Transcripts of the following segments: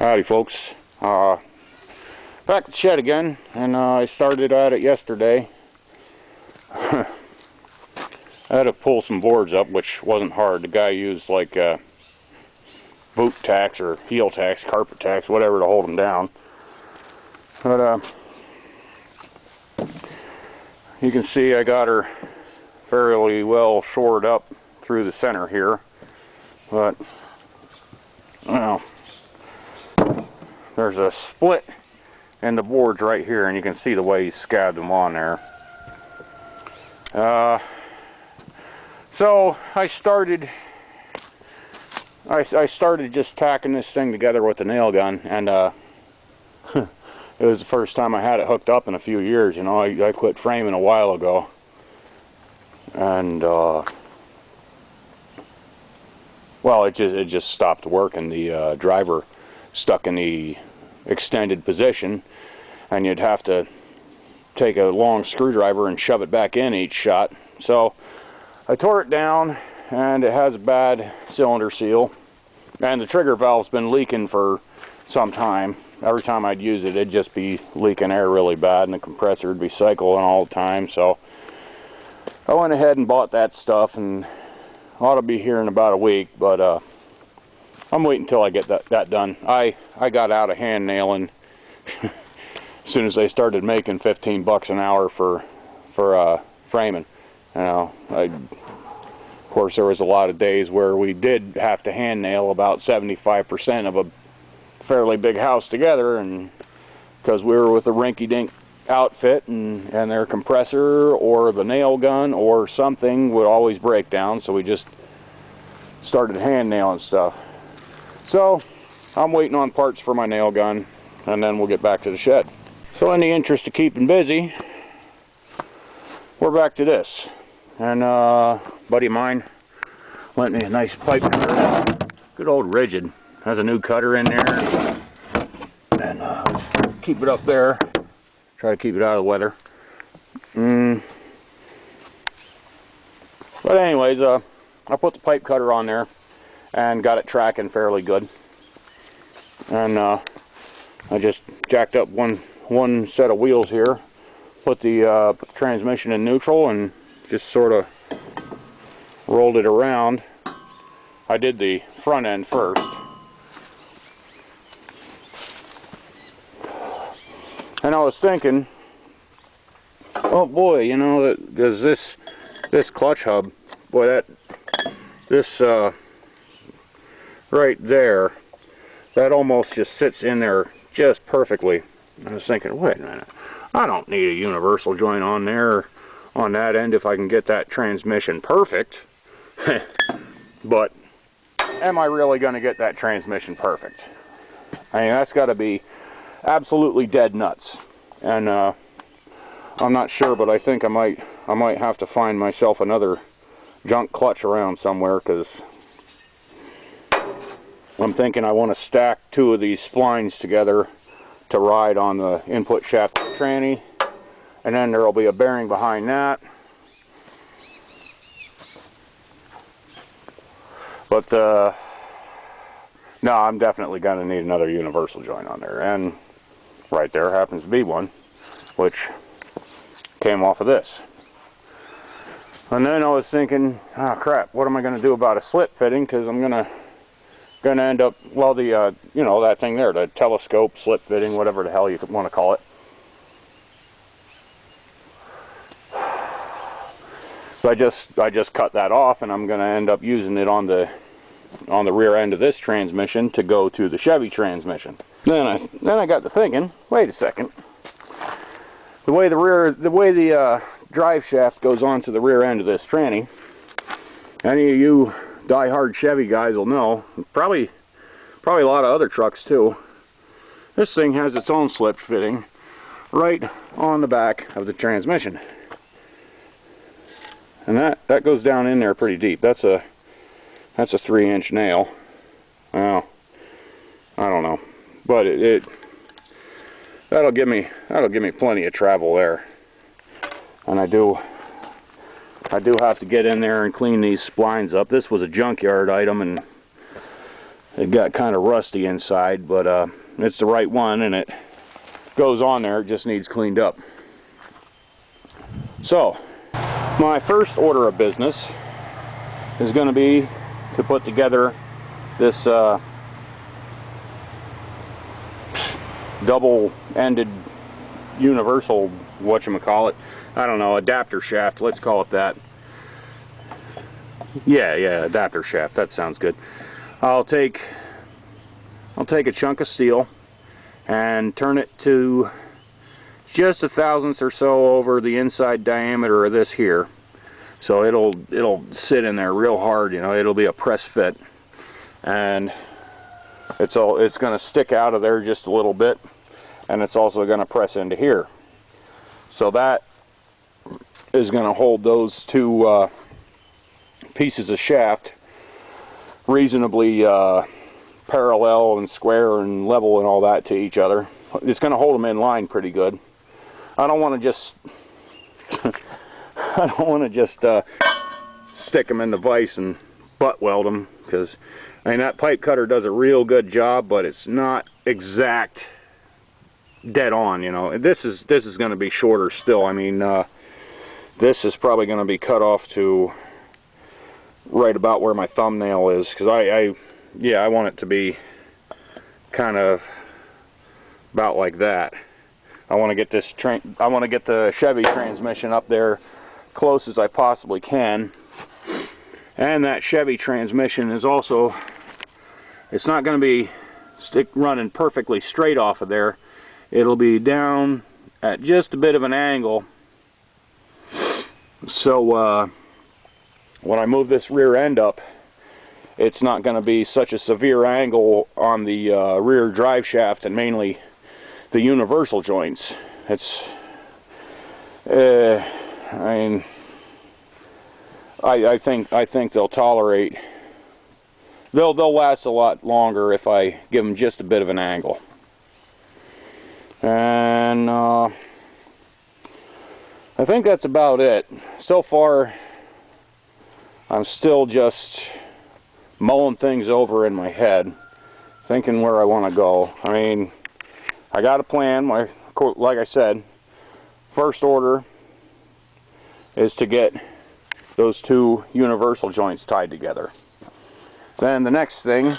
Howdy folks, back at the shed again, and I started at it yesterday. I had to pull some boards up, which wasn't hard. The guy used like boot tacks or heel tacks, carpet tacks, whatever to hold them down. But you can see I got her fairly well shored up through the center here, but well, there's a split in the boards right here, and you can see the way he scabbed them on there. So I started just tacking this thing together with the nail gun, and it was the first time I had it hooked up in a few years. You know, I quit framing a while ago, and well, it just stopped working. The driver stuck in the extended position, and you'd have to take a long screwdriver and shove it back in each shot. So I tore it down, and it has a bad cylinder seal, and the trigger valve's been leaking for some time. Every time I'd use it, it'd just be leaking air really bad, and the compressor would be cycling all the time. So I went ahead and bought that stuff, and ought to be here in about a week, but I'm waiting until I get that done. I got out of hand nailing as soon as they started making 15 bucks an hour for framing. You know, of course there was a lot of days where we did have to hand nail about 75% of a fairly big house together, and because we were with a rinky-dink outfit, and their compressor or the nail gun or something would always break down, so we just started hand nailing stuff. So I'm waiting on parts for my nail gun, and then we'll get back to the shed. So in the interest of keeping busy, we're back to this. And a buddy of mine lent me a nice pipe cutter. Good old Rigid. Has a new cutter in there. And let's keep it up there. Try to keep it out of the weather. But anyways, I put the pipe cutter on there and got it tracking fairly good. And I just jacked up one set of wheels here, put the transmission in neutral, and just sort of rolled it around. I did the front end first. And I was thinking, oh boy, you know, because this clutch hub, boy, this right there, that almost just sits in there just perfectly. I was thinking, wait a minute, I don't need a universal joint on there on that end if I can get that transmission perfect. But am I really going to get that transmission perfect? I mean, that's got to be absolutely dead nuts. And I'm not sure, but I think I might have to find myself another junk clutch around somewhere, because I'm thinking I want to stack two of these splines together to ride on the input shaft of the tranny, and then there will be a bearing behind that. But no, I'm definitely going to need another universal joint on there, and right there happens to be one, which came off of this. And then I was thinking, oh crap, what am I going to do about a slip fitting? Because I'm going to end up, well, the you know, that thing there, the telescope slip fitting, whatever the hell you want to call it. So I just cut that off, and I'm going to end up using it on the rear end of this transmission to go to the Chevy transmission. Then I got to thinking, wait a second. The way the drive shaft goes onto the rear end of this tranny, any of you die-hard Chevy guys will know, probably a lot of other trucks too, this thing has its own slip fitting right on the back of the transmission. And that goes down in there pretty deep. That's a 3-inch nail. Well, I don't know, but that'll give me plenty of travel there. And I do have to get in there and clean these splines up. This was a junkyard item, and it got kind of rusty inside, but it's the right one and it goes on there. It just needs cleaned up. So my first order of business is going to be to put together this double-ended universal, whatchamacallit, I don't know, adapter shaft, let's call it that. Yeah, adapter shaft, that sounds good. I'll take a chunk of steel and turn it to just a thousandth or so over the inside diameter of this here. So it'll sit in there real hard, you know, it'll be a press fit. And it's going to stick out of there just a little bit, and it's also going to press into here. So that is going to hold those two pieces of shaft reasonably parallel and square and level and all that to each other. It's going to hold them in line pretty good. I don't want to just stick them in the vise and butt weld them, because I mean, that pipe cutter does a real good job, but it's not exact dead on, you know. This is going to be shorter still. I mean, this is probably going to be cut off to right about where my thumbnail is, because I want it to be kind of about like that. I want to get the Chevy transmission up there close as I possibly can. And that Chevy transmission is also, it's not going to be running perfectly straight off of there. It'll be down at just a bit of an angle. So when I move this rear end up, it's not going to be such a severe angle on the rear drive shaft and mainly the universal joints. It's, I mean, I think they'll tolerate. They'll last a lot longer if I give them just a bit of an angle. And I think that's about it. So far, I'm still just mulling things over in my head, thinking where I want to go. I mean, I got a plan. Like I said, first order is to get those two universal joints tied together. Then the next thing,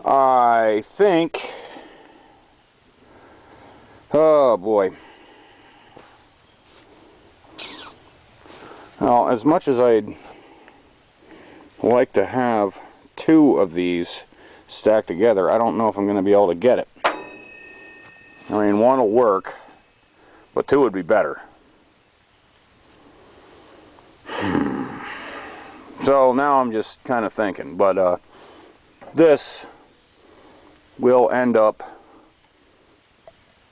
I think, oh boy, well, as much as I'd like to have two of these stacked together, I don't know if I'm going to be able to get it. I mean, one will work, but two would be better. So now I'm just kind of thinking, but this will end up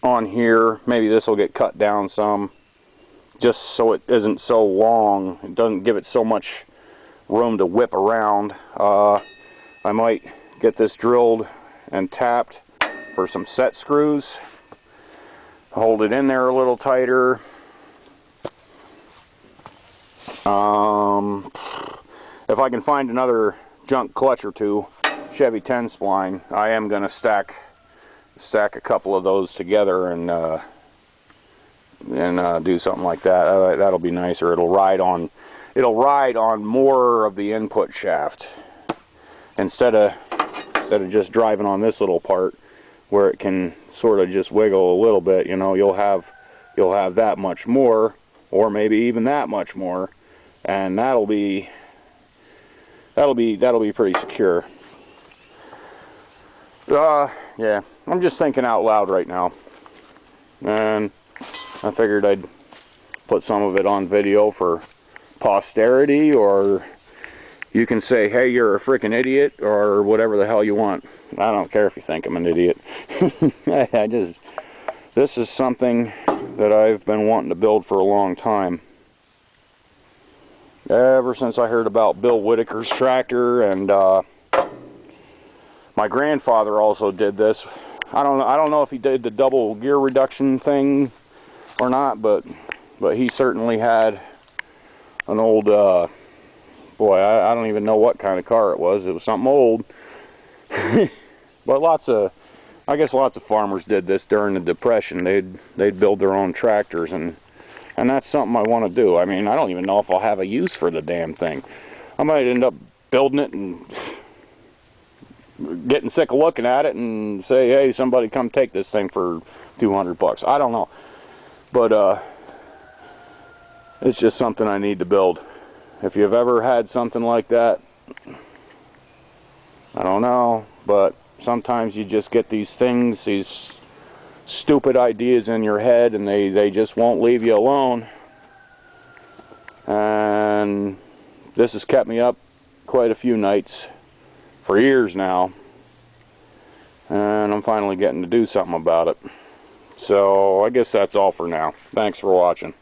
on here. Maybe this will get cut down some, just so it isn't so long. It doesn't give it so much room to whip around. I might get this drilled and tapped for some set screws. Hold it in there a little tighter. If I can find another junk clutch or two, Chevy 10 spline, I am going to stack a couple of those together and do something like that. That'll be nicer. It'll ride on more of the input shaft instead of just driving on this little part where it can sort of just wiggle a little bit. You know, you'll have that much more, or maybe even that much more, and that'll be pretty secure. Yeah, I'm just thinking out loud right now, and I figured I'd put some of it on video for posterity, or you can say, hey, you're a freaking idiot, or whatever the hell you want. I don't care if you think I'm an idiot. This is something that I've been wanting to build for a long time. Ever since I heard about Bill Whitaker's tractor, and my grandfather also did this. I don't know if he did the double gear reduction thing or not, but he certainly had an old boy, I don't even know what kind of car it was. It was something old. But I guess lots of farmers did this during the Depression. They'd build their own tractors, and that's something I want to do. I mean, I don't even know if I'll have a use for the damn thing. I might end up building it and getting sick of looking at it and say, hey, somebody come take this thing for $200. I don't know. But it's just something I need to build. If you've ever had something like that, I don't know, but sometimes you just get these things, these stupid ideas in your head, and they just won't leave you alone. And this has kept me up quite a few nights for years now, and I'm finally getting to do something about it. So I guess that's all for now. Thanks for watching.